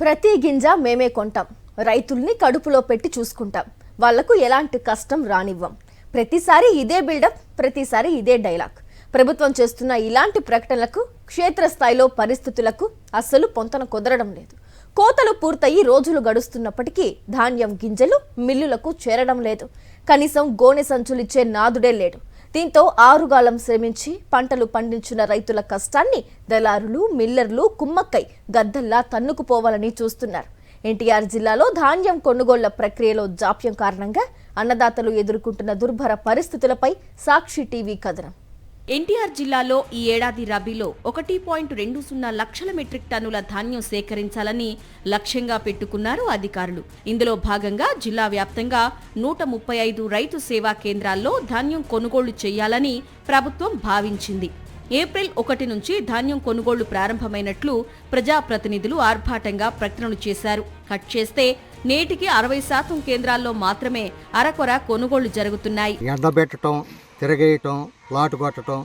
ప్రతి గింజ మేమే కొంటాం, రైతుల్ని కడుపులో పెట్టి చూసుకుంటాం, వాళ్లకు ఎలాంటి కష్టం రానివ్వం. ప్రతిసారి ఇదే బిల్డప్, ప్రతిసారి ఇదే డైలాగ్. ప్రభుత్వం చేస్తున్న ఇలాంటి ప్రకటనలకు క్షేత్రస్థాయిలో పరిస్థితులకు అస్సలు పొంతన కుదరడం లేదు. కోతలు పూర్తయి రోజులు గడుస్తున్నప్పటికీ ధాన్యం గింజలు మిల్లులకు చేరడం లేదు. కనీసం గోనె సంచులిచ్చే నాదుడే లేడు. దీంతో ఆరుగాలం శ్రమించి పంటలు పండించిన రైతుల కష్టాన్ని దళారులు, మిల్లర్లు కుమ్మక్కై గద్దల్లా తన్నుకుపోవాలని చూస్తున్నారు. ఎన్టీఆర్ జిల్లాలో ధాన్యం కొనుగోళ్ల ప్రక్రియలో జాప్యం కారణంగా అన్నదాతలు ఎదుర్కొంటున్న దుర్భర పరిస్థితులపై సాక్షి టీవీ కథనం. ఎన్టీఆర్ జిల్లాలో ఈ ఏడాది రబీలో 1.20 లక్షల మెట్రిక్ టన్నుల ధాన్యం సేకరించాలని లక్ష్యంగా పెట్టుకున్నారు అధికారులు. ఇందులో భాగంగా జిల్లా వ్యాప్తంగా 135 రైతు సేవా కేంద్రాల్లో ధాన్యం కొనుగోళ్లు చేయాలని ప్రభుత్వం భావించింది. ఏప్రిల్ 1 నుంచి ధాన్యం కొనుగోళ్లు ప్రారంభమైనట్లు ప్రజాప్రతినిధులు ఆర్భాటంగా ప్రకటనలు చేశారు. కట్ చేస్తే నేటికి 60% కేంద్రాల్లో మాత్రమే అరకొర కొనుగోళ్లు జరుగుతున్నాయి. తిరగేయటం, లాటు కొట్టడం,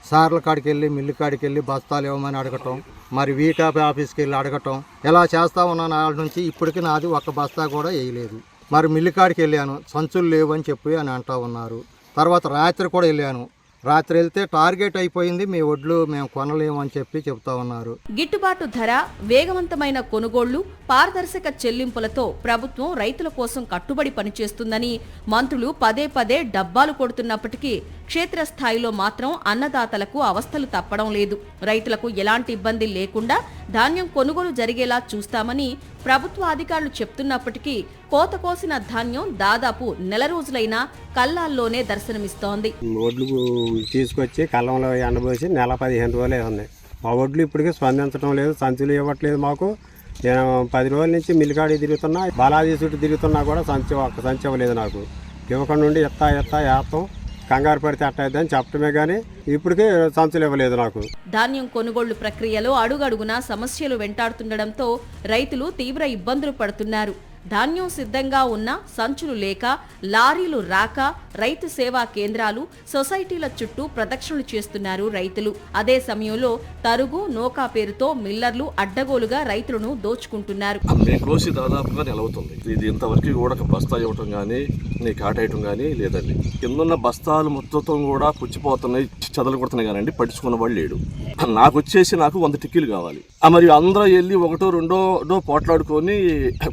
సార్ల కాడికి వెళ్ళి మిల్లు కాడికి వెళ్ళి బస్తాలు ఇవ్వమని అడగటం, మరి వీకాపీ ఆఫీస్కి వెళ్ళి అడగటం, ఇలా చేస్తా ఉన్నాను. నాళ్ళ నుంచి ఇప్పటికీ నాది ఒక్క బస్తా కూడా వేయలేదు. మరి మిల్లు కాడికి వెళ్ళాను, సంచులు లేవు అని చెప్పి అని అంటూ ఉన్నారు. తర్వాత రాత్రి కూడా వెళ్ళాను. రాత్రి వెళ్తే టార్గెట్ అయిపోయింది, మీ వడ్లు మేము కొనలేము అని చెప్పి చెప్తా ఉన్నారు. గిట్టుబాటు ధర, వేగవంతమైన కొనుగోళ్లు, పారదర్శక చెల్లింపులతో ప్రభుత్వం రైతుల కోసం కట్టుబడి పనిచేస్తుందని మంత్రులు పదే పదే డబ్బాలు కొడుతున్నప్పటికీ క్షేత్రస్థాయిలో మాత్రం అన్నదాతలకు అవస్థలు తప్పడం లేదు. రైతులకు ఎలాంటి ఇబ్బంది లేకుండా ధాన్యం కొనుగోలు జరిగేలా చూస్తామని ప్రభుత్వ అధికారులు చెప్తున్నప్పటికీ కోత కోసిన ధాన్యం దాదాపు నెల రోజులైనా కల్లాల్లోనే దర్శనమిస్తోంది. ఒడ్లు తీసుకొచ్చి కళ్ళంలో ఎండబోసి నెల 15 రోజులే ఉన్నాయి. ఆ ఒడ్లు ఇప్పటికీ స్పందించడం లేదు, సంచులు ఇవ్వట్లేదు మాకు. నేను 10 రోజుల నుంచి మిల్లికాడి తిరుగుతున్నా, బాలాజీ చుట్టూ తిరుగుతున్నా కూడా ఒక్క సంచి ఇవ్వలేదు నాకు. ఇవ్వకుండా నుండి ఏత్తాం కంగారు పడితే అట్టయిద్దని చెప్పడమే గానీ ఇప్పటికే సంచులు ఇవ్వలేదు నాకు. ధాన్యం కొనుగోళ్లు ప్రక్రియలో అడుగడుగునా సమస్యలు వెంటాడుతుండటంతో రైతులు తీవ్ర ఇబ్బందులు పడుతున్నారు. ధాన్యం సిద్ధంగా ఉన్న సంచులు లేక, లారీలు రాక రైతు సేవా కేంద్రాలు, సొసైటీల చుట్టూ ప్రదక్షిణలు చేస్తున్నారు రైతులు. అదే సమయంలో తరుగు, నోకా పేరుతో మిల్లర్లు అడ్డగోలుగా రైతులను దోచుకుంటున్నారు. కోసి దాదాపుగా నెలవుతుంది. ఇది ఇంతవరకు కూడా బస్తా ఇవ్వటం కానీ కాటేయటం కానీ లేదండి. కిందన్న బస్తాలు మొత్తం కూడా పుచ్చిపోతున్నాయి, చెదలు కొడుతున్నాయి కానండి పట్టించుకున్న వాళ్ళు లేడు. నాకు వచ్చేసి 100 టిక్కీలు కావాలి. మరి అందరూ వెళ్ళి ఒకటో రెండో పోట్లాడుకొని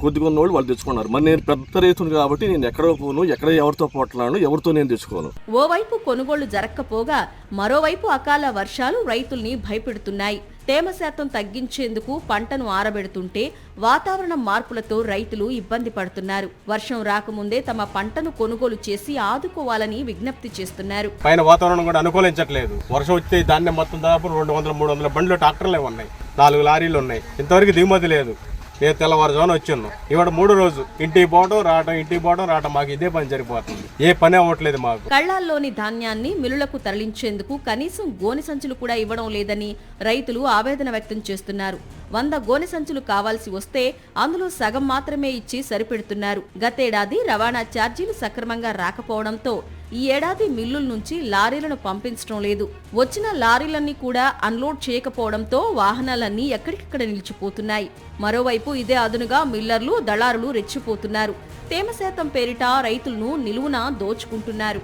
కొద్దిగా ఉన్నోళ్ళు వాళ్ళు తెచ్చుకున్నారు. మరి నేను పెద్ద రైతును కాబట్టి నేను ఎక్కడో పోను, ఎక్కడ ఎవరితో పోట్లాను, ఎవరితో నేను తెచ్చుకోను. ఓవైపు కొనుగోళ్లు జరగకపోగా మరోవైపు అకాల వర్షాలు రైతుల్ని భయపెడుతున్నాయి. తేమ శాతం తగ్గించేందుకు పంటను ఆరబెడుతుంటే వాతావరణ మార్పులతో రైతులు ఇబ్బంది పడుతున్నారు. వర్షం రాకముందే తమ పంటను కొనుగోలు చేసి ఆదుకోవాలని విజ్ఞప్తి చేస్తున్నారు. పైన వాతావరణం కూడా అనుకూలించట్లేదు. వర్షం వచ్చే ధాన్యం మొత్తం దాదాపు 200-300 బండ్లు ట్రాక్టర్లే ఉన్నాయి, 4 లారీలు ఉన్నాయి. ఇంతవరకు దిగుమతి లేదు. నేను తెల్లవారుజామున వచ్చాను. ఇవాళ 3 రోజు ఇంటికి పోవడం రావడం మాకు ఇదే పని సరిపోతుంది. ఏ పని అవ్వట్లేదు మాకు. కళ్లాల్లోని ధాన్యాన్ని మిల్లులకు తరలించేందుకు కనీసం గోనె సంచులు కూడా ఇవ్వడం లేదని రైతులు ఆవేదన వ్యక్తం చేస్తున్నారు. 100 గోనె సంచులు కావాల్సి వస్తే అందులో సగం మాత్రమే ఇచ్చి సరిపెడుతున్నారు. గతేడాది రవాణా ఛార్జీలు సక్రమంగా రాకపోవడంతో ఈ ఏడాది మిల్లుల నుంచి లారీలను పంపించడం లేదు. వచ్చిన లారీలన్నీ కూడా అన్లోడ్ చేయకపోవడంతో వాహనాలన్నీ ఎక్కడికక్కడ నిలిచిపోతున్నాయి. మరోవైపు ఇదే అదునుగా మిల్లర్లు, దళారులు రెచ్చిపోతున్నారు. తేమ శాతం పేరిట రైతులను నిలువున దోచుకుంటున్నారు.